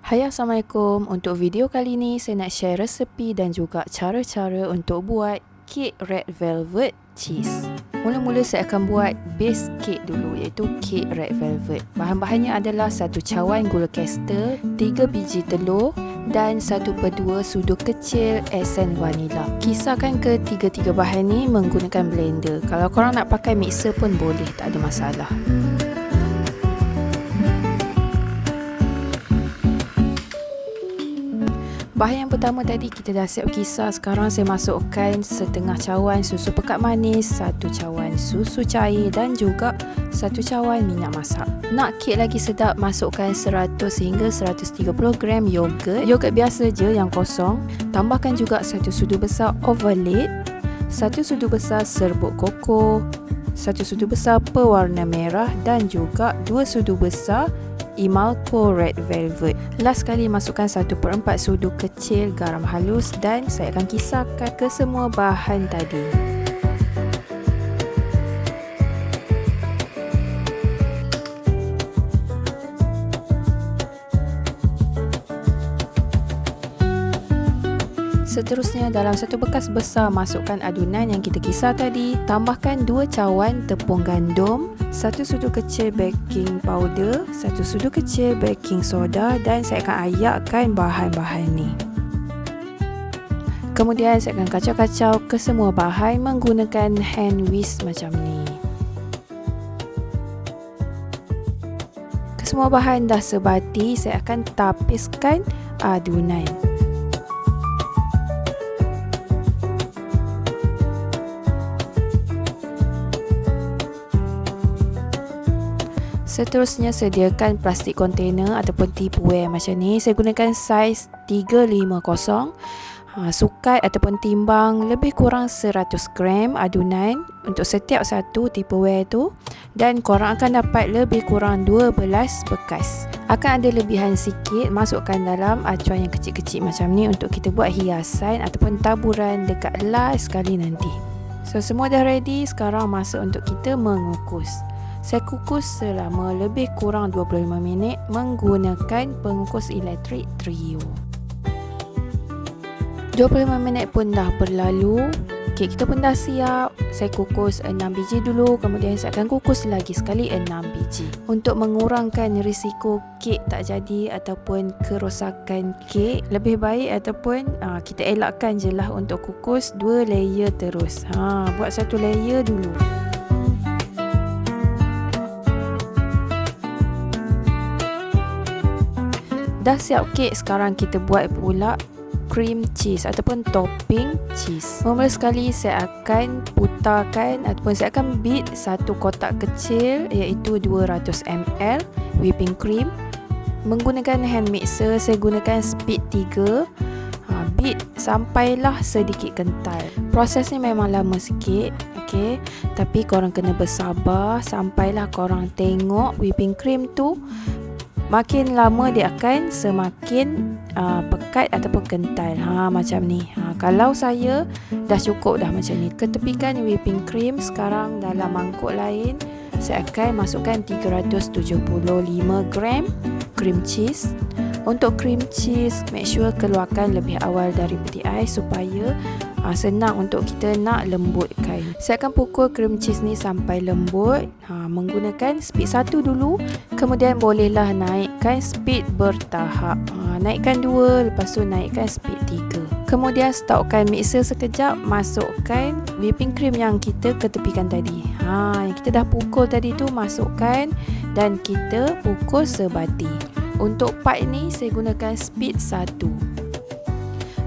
Hai, Assalamualaikum. Untuk video kali ni saya nak share resepi dan juga cara-cara untuk buat kek red velvet cheese. Mula-mula saya akan buat base kek dulu, iaitu kek red velvet. Bahan-bahannya adalah 1 cawan gula caster, 3 biji telur dan 1/2 sudu kecil esen vanila. Kisarkan ketiga-tiga bahan ni menggunakan blender. Kalau korang nak pakai mixer pun boleh, tak ada masalah. Bahan yang pertama tadi kita dah siap kisar. Sekarang saya masukkan setengah cawan susu pekat manis, 1 cawan susu cair dan juga 1 cawan minyak masak. Nak kek lagi sedap, masukkan 100 hingga 130 gram yogurt. Yogurt biasa je yang kosong. Tambahkan juga 1 sudu besar Ovaltine, 1 sudu besar serbuk koko, 1 sudu besar pewarna merah dan juga 2 sudu besar Emalco red velvet. Last sekali masukkan 1/4 sudu kecil garam halus dan saya akan kisarkan ke semua bahan tadi. Seterusnya dalam satu bekas besar masukkan adunan yang kita kisar tadi. Tambahkan 2 cawan tepung gandum, 1 sudu kecil baking powder, 1 sudu kecil baking soda dan saya akan ayakkan bahan-bahan ni. Kemudian saya akan kacau-kacau ke semua bahan menggunakan hand whisk macam ni. Ke semua bahan dah sebati, saya akan tapiskan adunan. Seterusnya sediakan plastik kontainer ataupun Tupperware macam ni. Saya gunakan saiz 350. Sukat ataupun timbang lebih kurang 100 gram adunan untuk setiap satu Tupperware tu, dan korang akan dapat lebih kurang 12 bekas. Akan ada lebihan sikit, masukkan dalam acuan yang kecil-kecil macam ni untuk kita buat hiasan ataupun taburan dekat last sekali nanti. So semua dah ready, sekarang masa untuk kita mengukus. Saya kukus selama lebih kurang 25 minit menggunakan pengukus elektrik Trio. 25 minit pun dah berlalu. Kek kita pun dah siap. Saya kukus 6 biji dulu, kemudian saya akan kukus lagi sekali 6 biji. Untuk mengurangkan risiko kek tak jadi ataupun kerosakan kek, lebih baik ataupun kita elakkan je lah untuk kukus 2 layer terus. Buat 1 layer dulu. Dah siap kek, sekarang kita buat pula cream cheese ataupun topping cheese. Mula sekali saya akan putarkan ataupun saya akan beat 1 kotak kecil iaitu 200 ml whipping cream. Menggunakan hand mixer, saya gunakan speed 3. Beat sampailah sedikit kental. Proses ni memang lama sikit, okay? Tapi korang kena bersabar sampailah korang tengok whipping cream tu makin lama dia akan semakin pekat ataupun kental. Macam ni. Kalau saya dah cukup dah macam ni. Ketepikan whipping cream. Sekarang dalam mangkuk lain saya akan masukkan 375 gram cream cheese. Untuk cream cheese, make sure keluarkan lebih awal dari peti ais supaya senang untuk kita nak lembutkan. Saya akan pukul cream cheese ni sampai lembut menggunakan speed 1 dulu, kemudian bolehlah naikkan speed bertahap. Naikkan 2, lepas tu naikkan speed 3. Kemudian stopkan mixer sekejap, masukkan whipping cream yang kita ketepikan tadi. Yang kita dah pukul tadi tu masukkan dan kita pukul sebati. Untuk part ni saya gunakan speed 1.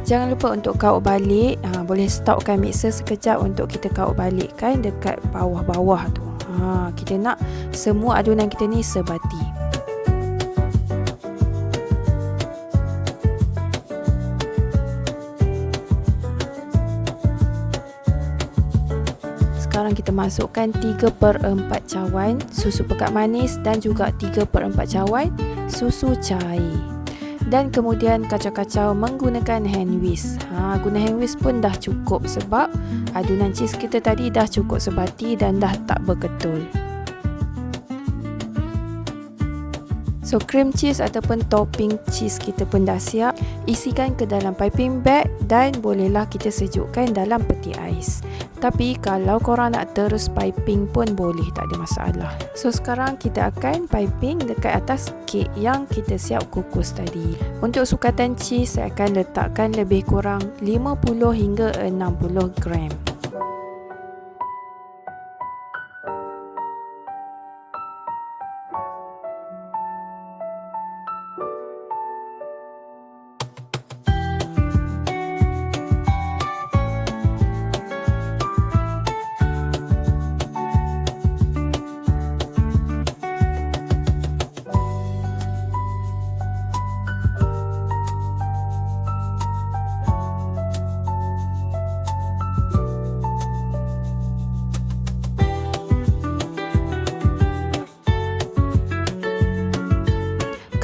Jangan lupa untuk kaut balik. Boleh stopkan mixer sekejap untuk kita kaut balikkan dekat bawah-bawah tu. Kita nak semua adunan kita ni sebati. Sekarang kita masukkan 3/4 cawan susu pekat manis dan juga 3/4 cawan susu cair. Dan kemudian kacau-kacau menggunakan hand whisk. Guna hand whisk pun dah cukup sebab adunan cheese kita tadi dah cukup sebati dan dah tak berketul. So cream cheese ataupun topping cheese kita pun dah siap. Isikan ke dalam piping bag dan bolehlah kita sejukkan dalam peti ais. Tapi kalau korang nak terus piping pun boleh, tak ada masalah. So sekarang kita akan piping dekat atas kek yang kita siap kukus tadi. Untuk sukatan cheese saya akan letakkan lebih kurang 50 hingga 60 gram.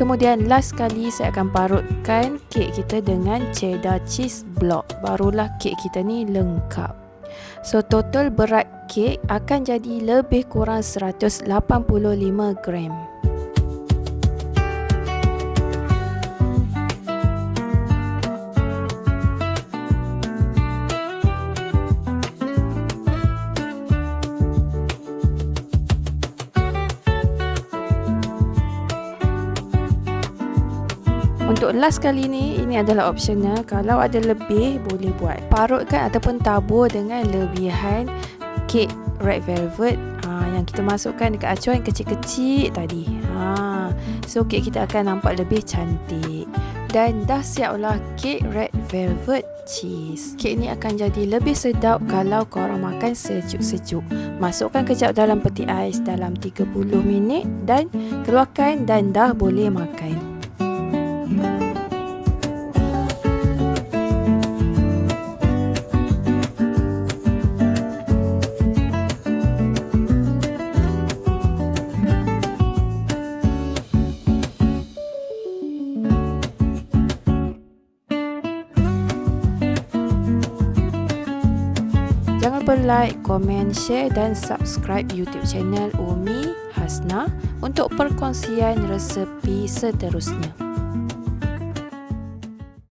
Kemudian last sekali saya akan parutkan kek kita dengan cheddar cheese block. Barulah kek kita ni lengkap. So total berat kek akan jadi lebih kurang 185 gram. Untuk last kali ni, ini adalah optional. Kalau ada lebih, boleh buat. Parutkan ataupun tabur dengan lebihan kek red velvet yang kita masukkan dekat acuan kecil-kecil tadi. So kek kita akan nampak lebih cantik. Dan dah siaplah kek red velvet cheese. Kek ni akan jadi lebih sedap kalau korang makan sejuk-sejuk. Masukkan kejap dalam peti ais dalam 30 minit dan keluarkan dan dah boleh makan. Jangan lupa like, komen, share dan subscribe YouTube channel Umi Hasna untuk perkongsian resepi seterusnya.